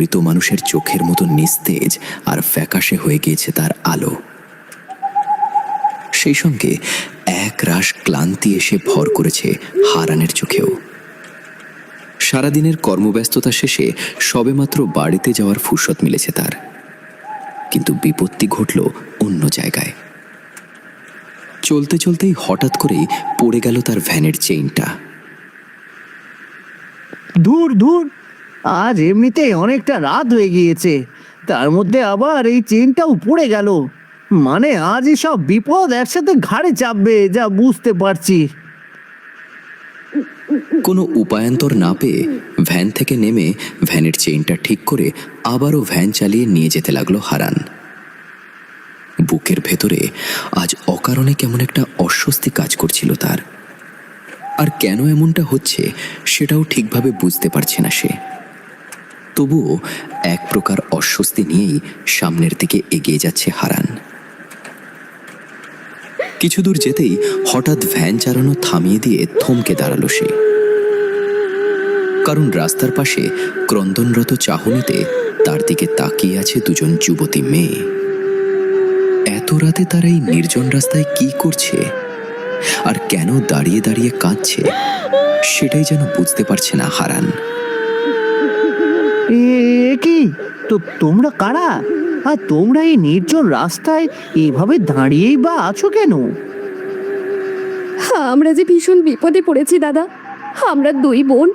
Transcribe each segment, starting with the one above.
মৃত মানুষের চোখের মতো নিস্তেজ আর ফ্যাকাশে হয়ে গিয়েছে তার আলো। সেই সঙ্গে এক রাশ ক্লান্তি এসে ভর করেছে হারানের চোখেও। সারাদিনের কর্মব্যস্ততা শেষে সবেমাত্র বাড়িতে যাওয়ার ফুরসত মিলেছে তার, কিন্তু বিপত্তি ঘটল অন্য জায়গায়। চলতে চলতেই হঠাৎ করেই পড়ে গেল তার ভ্যানের চেইনটা। ধুর ধুর, আজ এমনিতেই অনেকটা রাত হয়ে গিয়েছে, তার মধ্যে আবার এই চেনটাও পড়ে গেল। মানে আজ সব বিপদ একসাথে ঘাড়ে চাপবে, যা বুঝতে পারছি। কোনো উপায়ান্তর না পেয়ে ভ্যান থেকে নেমে ভ্যানের চেইনটা ঠিক করে আবারও ভ্যান চালিয়ে নিয়ে যেতে লাগলো হারান। বুকের ভেতরে আজ অকারণে কেমন একটা অস্বস্তি কাজ করছিল তার, আর কেন এমনটা হচ্ছে সেটাও ঠিকভাবে বুঝতে পারছে না সে। তবুও এক প্রকার অস্বস্তি নিয়েই সামনের দিকে এগিয়ে যাচ্ছে হারান। কিছু দূর যেতেই হঠাৎ ভ্যান চালানো থামিয়ে দিয়ে থমকে দাঁড়ালো সে, কারণ রাস্তার পাশে ক্রন্দনরত চাহনিতে তার দিকে তাকিয়ে আছে দুজন যুবতী মেয়ে। এত রাতে তারা এই নির্জন রাস্তায় কি করছে আর কেন দাঁড়িয়ে দাঁড়িয়ে কাঁদছে সেটাই যেন বুঝতে পারছে না হারান। এ কি, তো তোমরা কারা? আর তোমরা এই নির্জন রাস্তায় এভাবে দাঁড়িয়েই বা আছো কেন? আমরা যে ভীষণ বিপদে পড়েছি দাদা। আমরা দুই বোন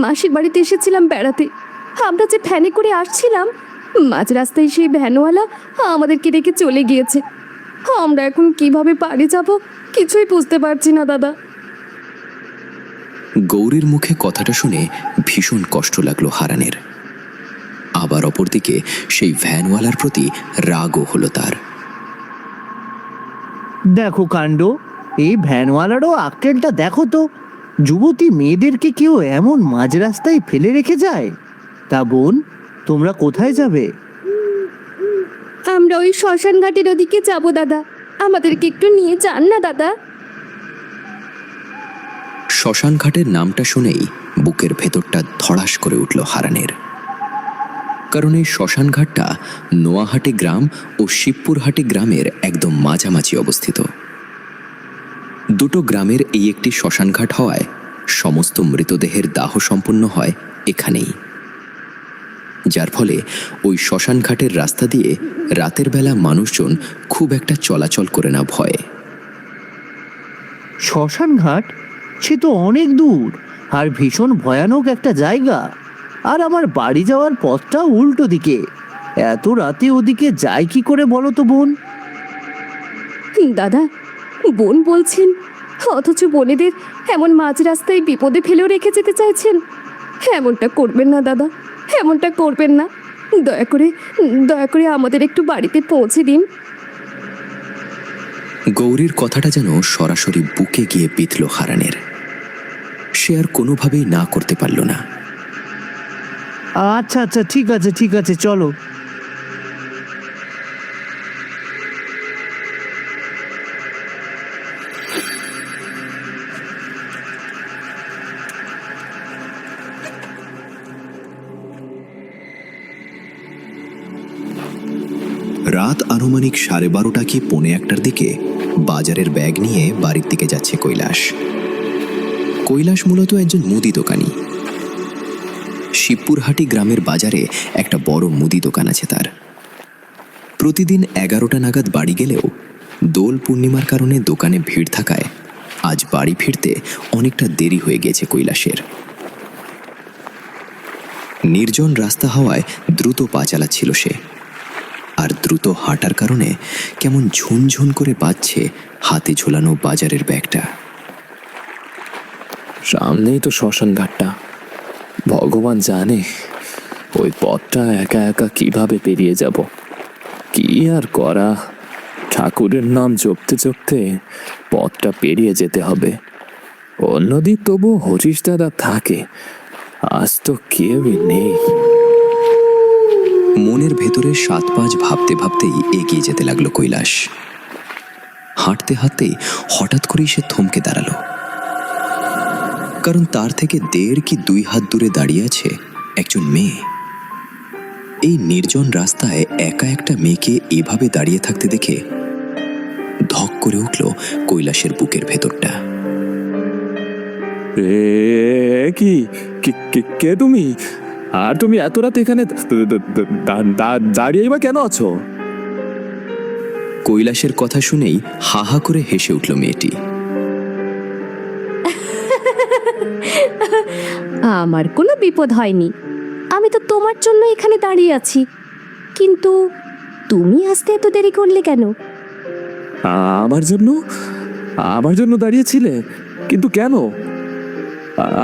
মাসির বাড়িতে এসেছিলাম বেড়াতে। আমরা যে ভ্যানে করে আসছিলাম, মাঝ রাস্তায় সেই ভ্যানওয়ালা আমাদেরকে রেখে চলে গিয়েছে। আমরা এখন কিভাবে বাড়ি যাব কিছুই বুঝতে পারছি না দাদা। গৌরীর মুখে কথাটা শুনে ভীষণ কষ্ট লাগলো হারানের। আবার অপরদিকে সেই ভ্যানওয়ালার প্রতি রাগও হলো তার। দেখো কাণ্ড, এই ভ্যানওয়ালারও আক্কেলটা দেখো তো। যুবতী মেয়েদেরকে কেউ এমন মাঝ রাস্তায় ফেলে রেখে যায়? তা বোন, তোমরা কোথায় যাবে? আমরা ওই শ্মশান ঘাটের ওদিকে যাব দাদা, আমাদেরকে একটু নিয়ে যান না দাদা। শ্মশান ঘাটের নামটা শুনেই বুকের ভেতরটা ধড়াস করে উঠল হারানের, কারণ এই শ্মশান ঘাটটা নোয়াহাটি গ্রাম ও শিবপুরহাটি গ্রামের একদম মাঝামাঝি অবস্থিত। দুটো গ্রামের এই একটি শ্মশান ঘাট হওয়ায় সমস্ত মৃতদেহের দাহ সম্পন্ন হয় এখানেই, যার ফলে ওই শ্মশান ঘাটের রাস্তা দিয়ে রাতের বেলা মানুষজন খুব একটা চলাচল করে না ভয়ে। শ্মশান ঘাট? সে তো অনেক দূর আর ভীষণ ভয়ানক একটা জায়গা। আর আমার বাড়ি যাওয়ার পথটা উল্টো দিকে। এত রাতে ওদিকে যাই কি করে বলো তো বোন? দাদা, বোন বলছেন, অথচ বোনেদের এমন মাঝ রাস্তায় বিপদে ফেলেও রেখে যেতে চাইছেন। এমনটা করবেন না দাদা, এমনটা করবেন না। দয়া করে আমাদের একটু বাড়িতে পৌঁছে দিন। গৌরীর কথাটা যেন সরাসরি বুকে গিয়ে বিঁধল হারানের। সে আর কোনোভাবেই না করতে পারল না। আচ্ছা আচ্ছা, ঠিক আছে ঠিক আছে, চলো। রাত আনুমানিক 12:30 কি 1:45টার দিকে বাজারের ব্যাগ নিয়ে বাড়ির দিকে যাচ্ছে কৈলাস। কৈলাস মূলত একজন মুদি দোকানি। শিবপুরহাটি গ্রামের বাজারে একটা বড় মুদি দোকান আছে তার। প্রতিদিন 11টা নাগাদ বাড়ি গেলেও দোল পূর্ণিমার কারণে দোকানে ভিড় থাকায় আজ বাড়ি ফিরতে অনেকটা দেরি হয়ে গেছে কৈলাসের। নির্জন রাস্তা হওয়ায় দ্রুত পা চালাচ্ছিল সে, আর দ্রুত হাঁটার কারণে কেমন ঝুনঝুন করে বাজছে হাতে ঝোলানো বাজারের ব্যাগটা। সামনেই তো শ্মশান ঘাটটা। ভগবান জানে ওই পথটা একা একা কিভাবে পেরিয়ে যাব। কি আর করা, ঠাকুরের নাম জপতে জপতে পথটা পেরিয়ে যেতে হবে। অন্যদিন তবু হরিশ দাদা থাকে, আজ তো কেউই নেই। মনের ভেতরে 7-5 ভাবতে ভাবতেই এগিয়ে যেতে লাগলো কৈলাস। হাঁটতে হাঁটতে হঠাৎ করেই সে থমকে দাঁড়ালো, কারণ তার থেকে 1.5 কি 2 হাত দূরে দাঁড়িয়ে আছে একজন মেয়ে। এই নির্জন রাস্তায় একা একটা মেয়েকে এভাবে দাঁড়িয়ে থাকতে দেখে ধক করে উঠল কৈলাসের বুকের ভেতরটা। কি কে তুমি? আর তুমি এত রাত এখানে দাঁড়িয়ে বা কেন আছো? কৈলাসের কথা শুনেই হা হা করে হেসে উঠল মেয়েটি। আমার কোনো বিপদ হয়নি, আমি তো তোমার জন্য এখানে দাঁড়িয়ে আছি। কিন্তু তুমি আসতে এত দেরি করলে কেন? আমার জন্য দাঁড়িয়েছিলে? কিন্তু কেন?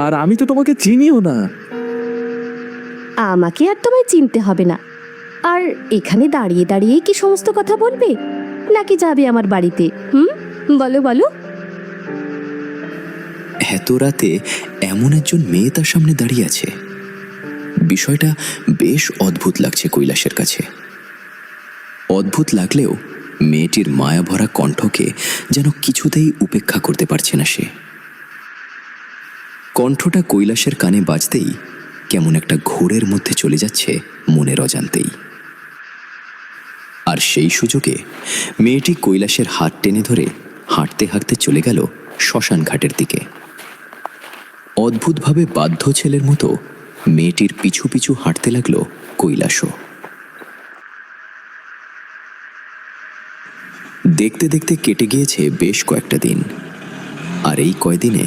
আর আমি তো তোমাকে চিনিও না। আমাকে আর তোমায় চিনতে হবে না। আর এখানে দাঁড়িয়ে দাঁড়িয়েই কি সমস্ত কথা বলবে, নাকি যাবে আমার বাড়িতে? বলো বলো। এত রাতে এমন একজন মেয়ে তার সামনে দাঁড়িয়ে আছে, বিষয়টা বেশ অদ্ভুত লাগছে কৈলাসের কাছে। অদ্ভুত লাগলেও মেয়েটির মায়াভরা কণ্ঠকে যেন কিছুতেই উপেক্ষা করতে পারছে না সে। কণ্ঠটা কৈলাসের কানে বাজতেই কেমন একটা ঘোরের মধ্যে চলে যাচ্ছে মনের অজান্তেই। আর সেই সুযোগে মেয়েটি কৈলাসের হাত টেনে ধরে হাঁটতে হাঁটতে চলে গেল শ্মশান ঘাটের দিকে। অদ্ভুতভাবে বাধ্য ছেলের মতো মেয়েটির পিছু পিছু হাঁটতে লাগলো কৈলাসও। দেখতে দেখতে কেটে গিয়েছে বেশ কয়েকটা দিন। আর এই কয়দিনে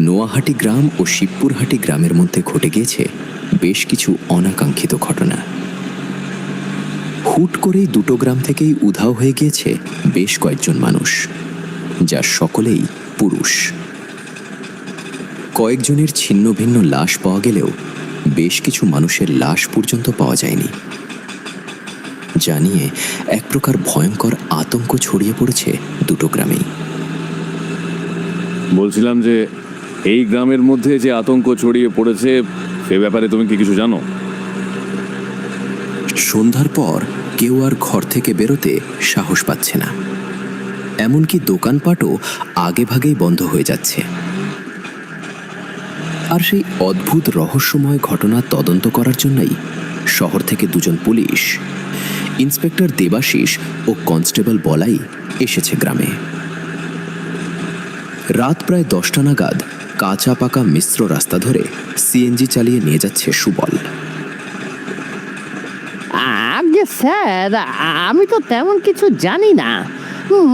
নোয়াহাটি গ্রাম ও শিবপুরহাটি গ্রামের মধ্যে ঘটে গিয়েছে বেশ কিছু অনাকাঙ্ক্ষিত ঘটনা। হুট করেই দুটো গ্রাম থেকেই উধাও হয়ে গিয়েছে বেশ কয়েকজন মানুষ, যার সকলেই পুরুষ। কয়েকজনের ছিন্ন ভিন্ন লাশ পাওয়া গেলেও বেশ কিছু মানুষের লাশ পর্যন্ত পাওয়া যায়নি। জানিয়ে এক প্রকার ভয়ঙ্কর আতঙ্ক ছড়িয়ে পড়েছে দুটো গ্রামেই। বলছিলাম যে এই গ্রামের মধ্যে যে আতঙ্ক ছড়িয়ে পড়েছে সে ব্যাপারে তুমি কি কিছু জানো? সন্ধ্যার পর কেউ আর ঘর থেকে বেরোতে সাহস পাচ্ছে না। এমনকি দোকানপাটও আগে ভাগেই বন্ধ হয়ে যাচ্ছে। আর সেই অদ্ভুত রহস্যময় ঘটনা তদন্ত করার জন্যই শহর থেকে দুজন পুলিশ, ইন্সপেক্টর দেবাশিস ও কনস্টেবল বলাই এসেছে গ্রামে। রাত প্রায় 10টা নাগাদ কাঁচা পাকা মিশ্র রাস্তা ধরে সিএনজি চালিয়ে নিয়ে যাচ্ছে সুবল। আগে স্যার, আমি তো তেমন কিছু জানি না,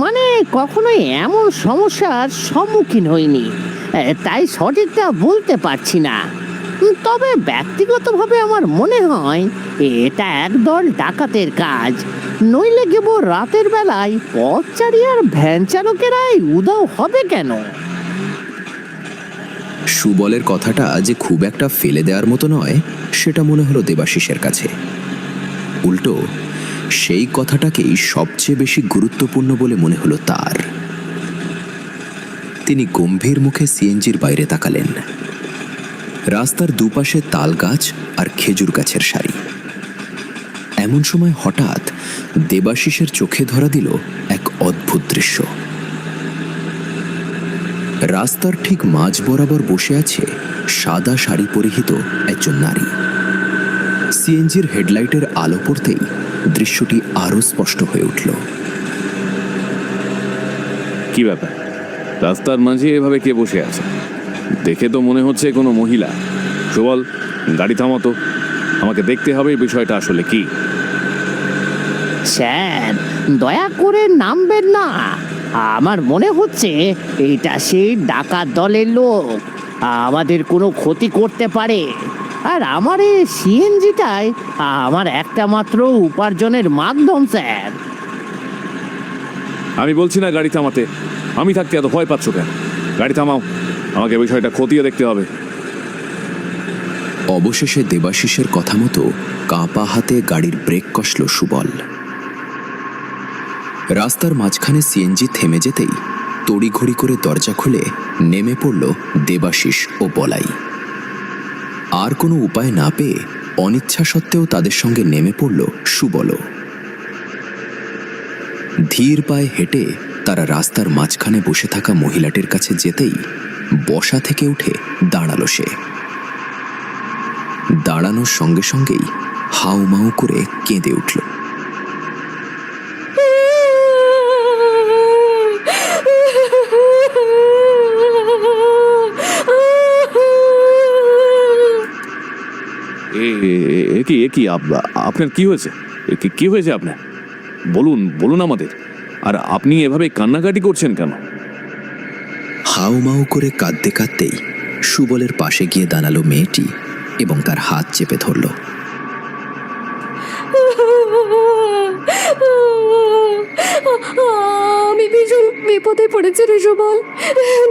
মানে কখনোই এমন সমস্যার সম্মুখীন হইনি, তাই সঠিকটা বলতে পারছি না। তবে ব্যক্তিগতভাবে আমার মনে হয় এটা একদল ডাকাতের কাজ, নইলে কেবল রাতের বেলায় পথচারী আর ভ্যান চালকেরাই উধাও হবে কেন? সুবলের কথাটা যে খুব একটা ফেলে দেওয়ার মতো নয় সেটা মনে হলো দেবাশিসের কাছে। উল্টো সেই কথাটাকেই সবচেয়ে বেশি গুরুত্বপূর্ণ বলে মনে হলো তার। তিনি গম্ভীর মুখে সিএনজির বাইরে তাকালেন। রাস্তার দুপাশে তাল গাছ আর খেজুর গাছের সারি। এমন সময় হঠাৎ দেবাশিসের চোখে ধরা দিল এক অদ্ভুত দৃশ্য। রাস্তার ঠিক মাঝ বরাবর বসে আছে সাদা শাড়ি পরিহিত একজন নারী। সিএনজির হেডলাইটের আলো পড়তেই দৃশ্যটি আরো স্পষ্ট হয়ে উঠল। কি ব্যাপার, রাস্তার মাঝে এভাবে কে বসে আছে? দেখে তো মনে হচ্ছে কোনো মহিলা। সুবল, গাড়ি থামাতো, আমাকে দেখতে হবে বিষয়টা আসলে কি। স্যার, দয়া করে নামবেন না। আমার মনে হচ্ছে এটা সেই ডাকাত দলের লোক, আমাদের কোনো ক্ষতি করতে পারে। আর আমার এই সিএনজিটাই আমার একটা মাত্র উপার্জনের মাধ্যম স্যার। আমি বলছি না গাড়ি থামাতে, আমি থাকতে এত ভয় পাচ্ছ কেন? গাড়ি থামাও, আমাকে বিষয়টা খতিয়ে দেখতে হবে। অবশেষে দেবাশিসের কথা মতো কাঁপা হাতে গাড়ির ব্রেক কষল সুবল। রাস্তার মাঝখানে সিএনজি থেমে যেতেই তড়িঘড়ি করে দরজা খুলে নেমে পড়ল দেবাশিস ও বলাই। আর কোনো উপায় না পেয়ে অনিচ্ছা সত্ত্বেও তাদের সঙ্গে নেমে পড়ল সুবলও। ধীর পায়ে হেঁটে তারা রাস্তার মাঝখানে বসে থাকা মহিলাটির কাছে যেতেই বসা থেকে উঠে দাঁড়ালো সে। দাঁড়ানোর সঙ্গে সঙ্গেই হাউমাউ করে কেঁদে উঠল। আপনার কি হয়েছে? কি হয়েছে আপনার? বলুন বলুন আমাদের। আর আপনি এভাবে কান্নাকাটি করছেন কেন? হাউমাউ করে কাঁদতে কাঁদতেই সুবলের পাশে গিয়ে দাঁড়ালো মেয়েটি এবং তার হাত চেপে ধরল। আমি ভীষণ বিপদে পড়েছি রে সুবল,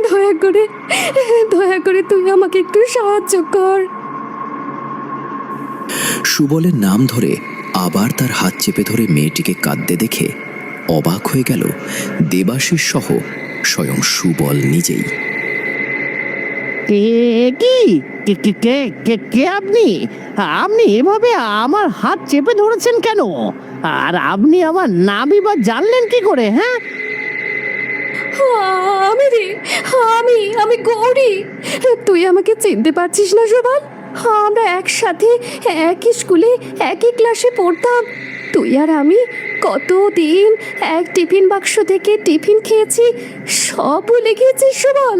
দয়া করে তুই আমাকে একটু সাহায্য কর। সুবলের নাম ধরে আবার তার হাত চেপে ধরে মেয়েটিকে কাঁদতে দেখে অবাক হয়ে গেল দেবাশিস সহ স্বয়ং সুবল নিজেই। কে আপনি? আপনি এভাবে আমার হাত চেপে ধরেছেন কেন? আর আপনি আমার নামই বা জানলেন কি করে? হ্যাঁ, আমি গৌরী। তুই আমাকে চিনতে পারছিস না সুবল? আমরা একসাথে একই স্কুলে একই ক্লাসে পড়তাম। তুই আর আমি কতদিন এক টিফিন বাক্স থেকে টিফিন খেয়েছি, সব ভুলে গিয়েছিস সুবল?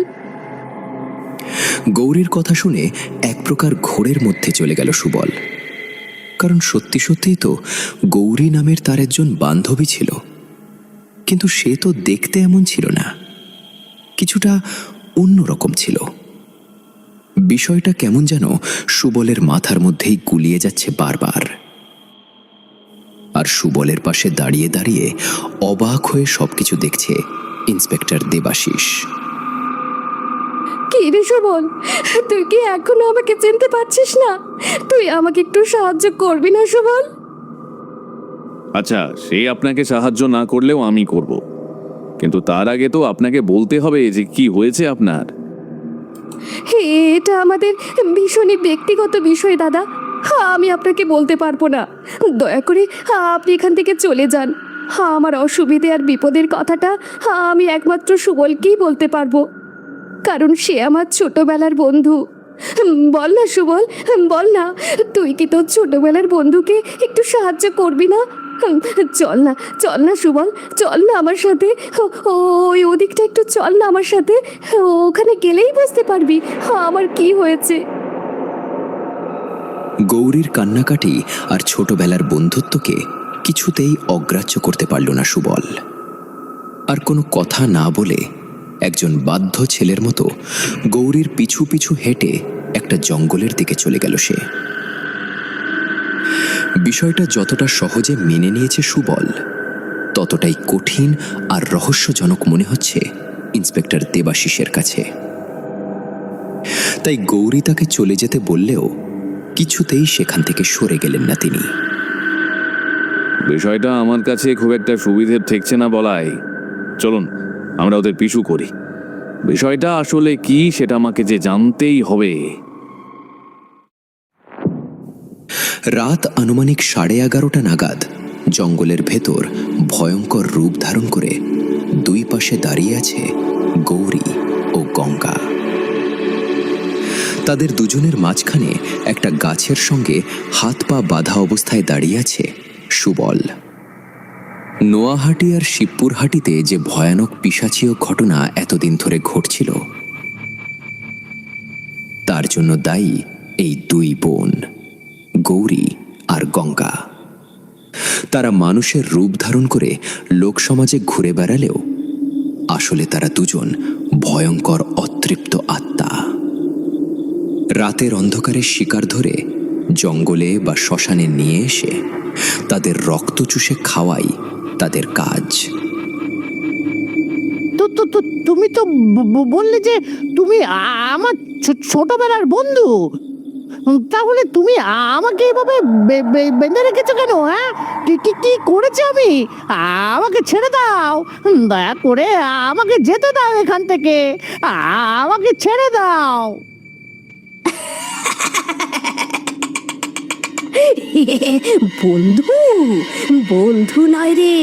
গৌরীর কথা শুনে এক প্রকার ঘোরের মধ্যে চলে গেল সুবল। কারণ সত্যি সত্যিই তো গৌরী নামের তার একজন বান্ধবী ছিল, কিন্তু সে তো দেখতে এমন ছিল না, কিছুটা অন্যরকম ছিল। বিষয়টা কেমন যেন সুবলের মাথার মধ্যেই গুলিয়ে যাচ্ছে বারবার। আর সুবলের পাশে দাঁড়িয়ে দাঁড়িয়ে অবাক হয়ে সবকিছু দেখছে ইন্সপেক্টর দেবাশিস। কি রে সুবল, তুই কি এখনো আমাকে চিনতে পারছিস না? তুই আমাকে একটু সাহায্য করবি না সুবল? আচ্ছা, সে আপনাকে সাহায্য না করলেও আমি করব, কিন্তু তার আগে তো আপনাকে বলতে হবে যে কি হয়েছে আপনার। এটা আমাদের ভীষণই ব্যক্তিগত বিষয় দাদা, আমি আপনাকে বলতে পারবো না। দয়া করে আপনি এখান থেকে চলে যান। আমার অসুবিধে আর বিপদের কথাটা আমি একমাত্র সুবলকেই বলতে পারবো, কারণ সে আমার ছোটবেলার বন্ধু। বল না সুবল, বল না, তুই কি তোর ছোটবেলার বন্ধুকে একটু সাহায্য করবি না? চল না সুবল, চল না আমার সাথে। ওই ওদিকটা একটু চল না আমার সাথে, ওখানে গেলেই বুঝতে পারবি আমার কি হয়েছে। গৌরীর কান্নাকাটি আর ছোটবেলার বন্ধুত্বকে কিছুতেই অগ্রাহ্য করতে পারল না সুবল। আর কোনো কথা না বলে একজন বাধ্য ছেলের মতো গৌরীর পিছু পিছু হেঁটে একটা জঙ্গলের দিকে চলে গেল সে। বিষয়টা যতটা সহজে মেনে নিয়েছে সুবল, ততটাই কঠিন আর রহস্যজনক মনে হচ্ছে ইন্সপেক্টর দেবাশিসের কাছে। তাই গৌরী তাকে চলে যেতে বললেও কিছুতেই সেখান থেকে সরে গেলেন না তিনি। বিষয়টা আমার কাছে খুব একটা সুবিধের ঠেকছে না বলাই, চলুন আমরা ওদের পিছু করি। বিষয়টা আসলে কি সেটা আমাকে যে জানতেই হবে। রাত আনুমানিক 11:30 নাগাদ জঙ্গলের ভেতর ভয়ঙ্কর রূপ ধারণ করে দুই পাশে দাঁড়িয়ে আছে গৌরী ও গঙ্গা। তাদের দুজনের মাঝখানে একটা গাছের সঙ্গে হাত পা বাঁধা অবস্থায় দাঁড়িয়ে আছে সুবল। নোয়াহাটি আর শিবপুরহাটিতে যে ভয়ানক পিশাচীয় ঘটনা এতদিন ধরে ঘটছিল, তার জন্য দায়ী এই দুই বোন গৌরী আর গঙ্গা। তারা মানুষের রূপ ধারণ করে লোকসমাজে ঘুরে বেড়ালেও আসলে তারা দুজন ভয়ঙ্কর অতৃপ্ত আত্মা। রাতের অন্ধকারে শিকার ধরে জঙ্গলে বা শ্মশানে নিয়ে এসে তাদের রক্ত চুষে খাওয়াই তাদের কাজ। তুমি তো বললে যে তুমি আমার ছোটবেলার বন্ধু, তাহলে তুমি আমাকে এভাবে বেঁধে রেখেছো কেন? হ্যাঁ, কি করেছি আমি? আমাকে ছেড়ে দাও, দয়া করে আমাকে যেতে দাও এখান থেকে, আমাকে ছেড়ে দাও। বন্ধু বন্ধু নয় রে,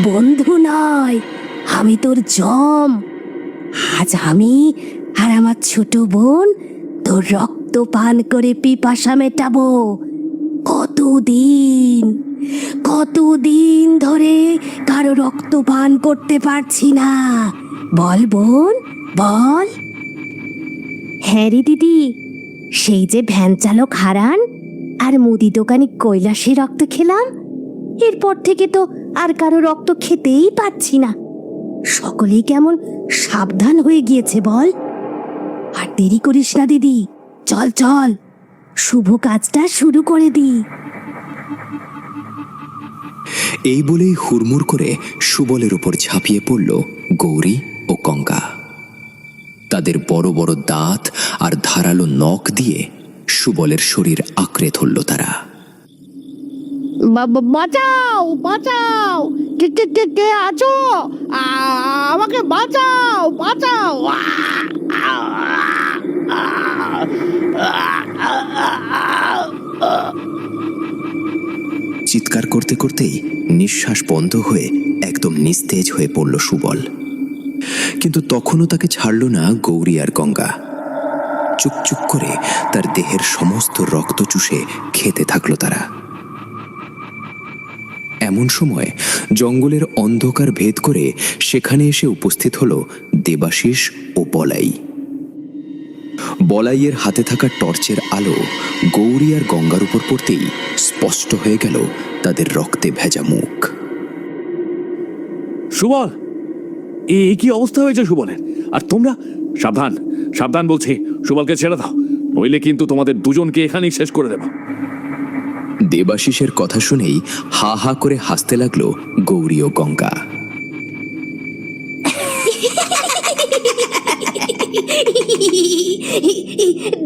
বন্ধু নয়, আমি তোর জম। আজ আমি আর আমার ছোট বোন তোর রক্ত পান করে পিপাসা মেটাবো। কতদিন ধরে কারো রক্ত পান করতে পারছি না। বল বোন, বল। হ্যাঁ রে দিদি, সেই যে ভ্যান চালক হারান আর মুদি দোকানি কৈলাসে রক্ত খেলাম, এরপর থেকে তো আর কারো রক্ত খেতেই পারছি না। সকলেই কেমন সাবধান হয়ে গিয়েছে বল। আর দেরি করিস না দিদি, চল চল, শুভ কাজটা শুরু করে দিই। এই বলেই হুড়মুড় করে সুবলের উপর ঝাঁপিয়ে পড়ল গৌরী ও গঙ্গা। তাদের বড় বড় দাঁত আর ধারালো নখ দিয়ে সুবলের শরীর আঁকড়ে ধরল তারা। বাঁচাও, বাঁচাও, কে কে কে কে আছো? আমাকে বাঁচাও, বাঁচাও। চিৎকার করতে করতেই নিঃশ্বাস বন্ধ হয়ে একদম নিস্তেজ হয়ে পড়ল সুবল। কিন্তু তখনও তাকে ছাড়ল না গৌরী আর গঙ্গা। চুপচুপ করে তার দেহের সমস্ত রক্ত চুষে খেতে থাকলো তারা। এমন সময় জঙ্গলের অন্ধকার ভেদ করে সেখানে এসে উপস্থিত হলো দেবাশিস ও বলাই। বলাইয়ের হাতে থাকা টর্চের আলো গৌরী আর গঙ্গার উপর পড়তেই স্পষ্ট হয়ে গেল তাদের রক্তে ভেজা মুখ। সুবল, এ কি অবস্থা হয়েছে সুবলের? আর তোমরা সাবধান, সাবধান বলছি। সুবলকে ছেড়ে দাও, নইলে কিন্তু তোমাদের দুজনকে এখানেই শেষ করে দেব। দেবাশিসের কথা শুনেই হা হা করে হাসতে লাগলো গৌরী ও গঙ্গা।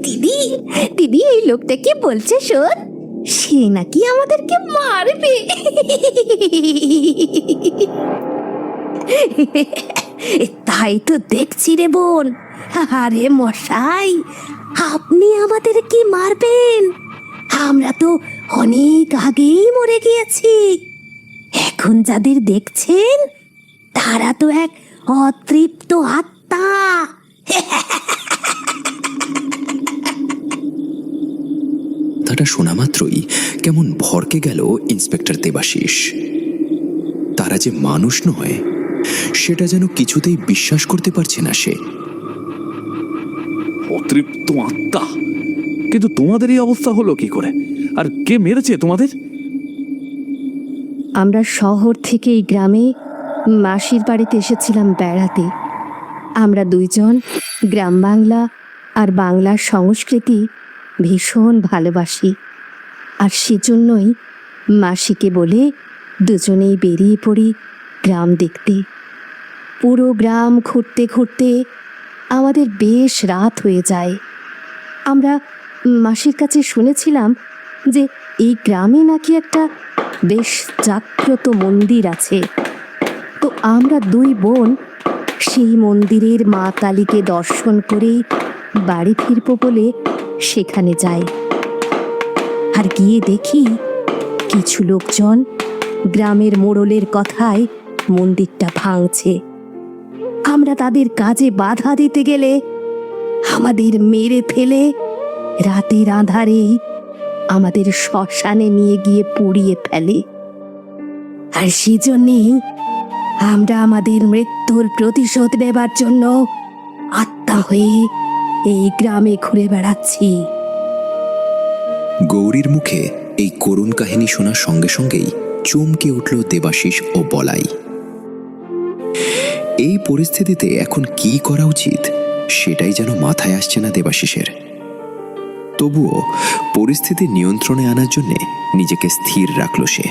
দিদি, দিদি, এই লোকটা কি বলছে শোন, সে নাকি আমাদেরকে মারবে। তাই তো দেখছি রে বোন। আরে মশাই, আপনি আমাদের কি মারবেন? আমরা তো অনেক আগেই মরে গিয়েছি। এখন যাদের দেখছেন তারা তো এক অতৃপ্ত আত্মা। কথাটা শোনা মাত্রই কেমন ভরকে গেল ইন্সপেক্টর দেবাশিস। তারা যে মানুষ নয় সেটা যেন কিছুতেই বিশ্বাস করতে পারছে না সে। অতৃপ্ত আত্মা? কিন্তু তোমাদের এই অবস্থা হলো কি করে? আর কে মেরেছে তোমাদের? আমরা শহর থেকে এই গ্রামে মাসির বাড়িতে এসেছিলাম বেড়াতে। আমরা দুইজন গ্রাম বাংলা আর বাংলার সংস্কৃতি ভীষণ ভালোবাসি, আর সেজন্যই মাসিকে বলে দুজনেই বেরিয়ে পড়ি গ্রাম দেখতে। পুরো গ্রাম ঘুরতে ঘুরতে আমাদের বেশ রাত হয়ে যায়। আমরা মাসির কাছে শুনেছিলাম যে এই গ্রামে নাকি একটা বেশ জাগ্রত মন্দির আছে। তো আমরা দুই বোন সেই মন্দিরের মা কালীকে দর্শন করে বাড়ি ফিরব বলে সেখানে যাই। আর গিয়ে দেখি কিছু লোকজন গ্রামের মোড়লের কথায় মন্দিরটা ভাঙছে। আমরা তাদের কাজে বাধা দিতে গেলে আমাদের মেরে ফেলে রাতের আঁধারেই আমাদের শ্মশানে নিয়ে গিয়ে পুড়িয়ে ফেলে। আর সেজন্যেই আমরা আমাদের মৃত্যুর প্রতিশোধ নেবার জন্য আত্মা হয়ে এই গ্রামে ঘুরে বেড়াচ্ছি। গৌরীর মুখে এই করুণ কাহিনী শোনার সঙ্গে সঙ্গেই চমকে উঠল দেবাশিস ও বলাই। এই পরিস্থিতিতে এখন কি করা উচিত সেটাই যেন মাথায় আসছে না দেবাশিসের। তবুও পরিস্থিতি নিয়ন্ত্রণে আনার জন্য নিজেকে স্থির রাখল সে।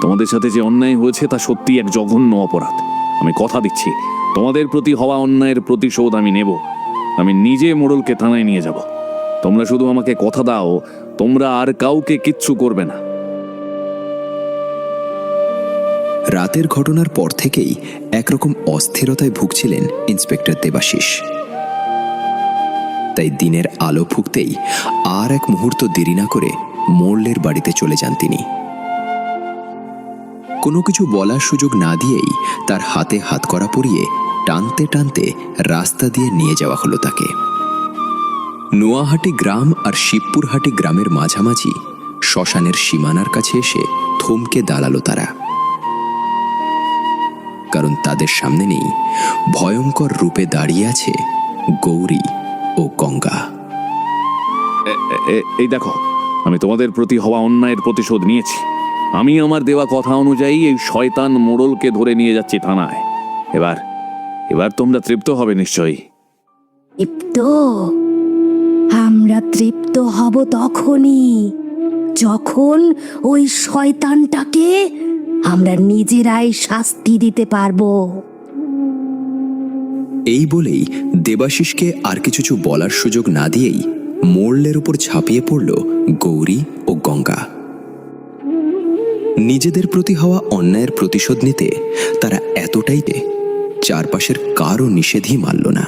তোমাদের সাথে যে অন্যায় হয়েছে তা সত্যি এক জঘন্য অপরাধ। আমি কথা দিচ্ছি, তোমাদের প্রতি হওয়া অন্যায়ের প্রতিশোধ আমি নেব। আমি নিজে মোড়লকে থানায় নিয়ে যাব। তোমরা শুধু আমাকে কথা দাও, তোমরা আর কাউকে কিচ্ছু করবে না। রাতের ঘটনার পর থেকেই একরকম অস্থিরতায় ভুগছিলেন ইন্সপেক্টর দেবাশিস। তাই দিনের আলো ফুঁকতেই আর এক মুহূর্ত দেরি না করে মোড়লের বাড়িতে চলে যান তিনি। কোনো কিছু বলার সুযোগ না দিয়েই তার হাতে হাতকড়া পরিয়ে টানতে টানতে রাস্তা দিয়ে নিয়ে যাওয়া হলো তাকে। নোয়াহাটি গ্রাম আর শিবপুরহাটি গ্রামের মাঝামাঝি শ্মশানের সীমানার কাছে এসে থমকে দাঁড়ালো তারা, কারণ তাদের সামনে নেই ভয়ঙ্কর রূপে দাঁড়িয়ে আছে গৌরী ও গঙ্গা। এই দেখো, আমি তোমাদের প্রতি হওয়া অন্যায়ের প্রতিশোধ নিয়েছি। আমি আমার দেওয়া কথা অনুযায়ী এই শয়তান মোড়লকে ধরে নিয়ে যাচ্ছি থানায়। এবার এবার তোমরা তৃপ্ত হবে নিশ্চয়ই। তৃপ্ত? আমরা তৃপ্ত হব তখনই যখন ওই শয়তানটাকে আমরা নিজেরাই শাস্তি দিতে পারবো। এই বলেই দেবাশিসকে আর কিছু বলার সুযোগ না দিয়েই মোড়লের উপর ঝাঁপিয়ে পড়ল গৌরী ও গঙ্গা। নিজেদের প্রতি হওয়া অন্যায়ের প্রতিশোধ নিতে তারা এতটাই চারপাশের কারো নিষেধই মানল না।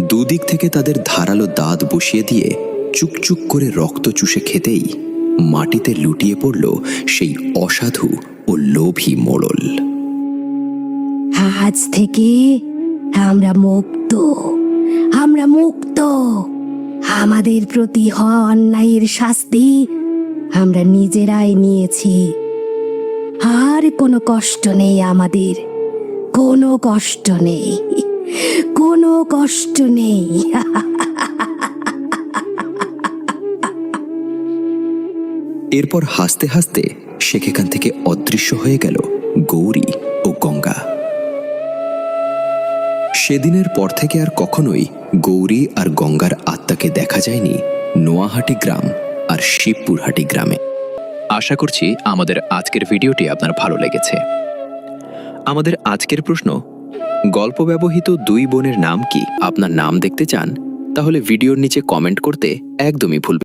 দুদিক থেকে তাদের ধারালো দাঁত বসিয়ে দিয়ে চুকচুক করে রক্ত চুষে খেতেই মাটিতে লুটিয়ে পড়ল সেই অসাধু ও লোভী মোড়ল। আজ থেকে আমরা মুক্ত, আমরা মুক্ত। আমাদের প্রতি হওয়া অন্যায়ের শাস্তি আমরা নিজেরাই নিয়েছি। আর কোনো কষ্ট নেই আমাদের, কোনো কষ্ট নেই, কোনো কষ্ট নেই। এরপর হাসতে হাসতে সেখান থেকে অদৃশ্য হয়ে গেল গৌরী ও গঙ্গা। সেদিনের পর থেকে আর কখনোই গৌরী আর গঙ্গার আত্মাকে দেখা যায়নি নোয়াহাটি গ্রাম আর শিবপুরহাটি গ্রামে। আশা করছি আমাদের আজকের ভিডিওটি আপনার ভালো লেগেছে। আমাদের আজকের প্রশ্ন, গল্প ব্যবহৃত দুই বোনের নাম কি? আপনার নাম দেখতে চান? তাহলে ভিডিওর নিচে কমেন্ট করতে একদমই ভুলবেন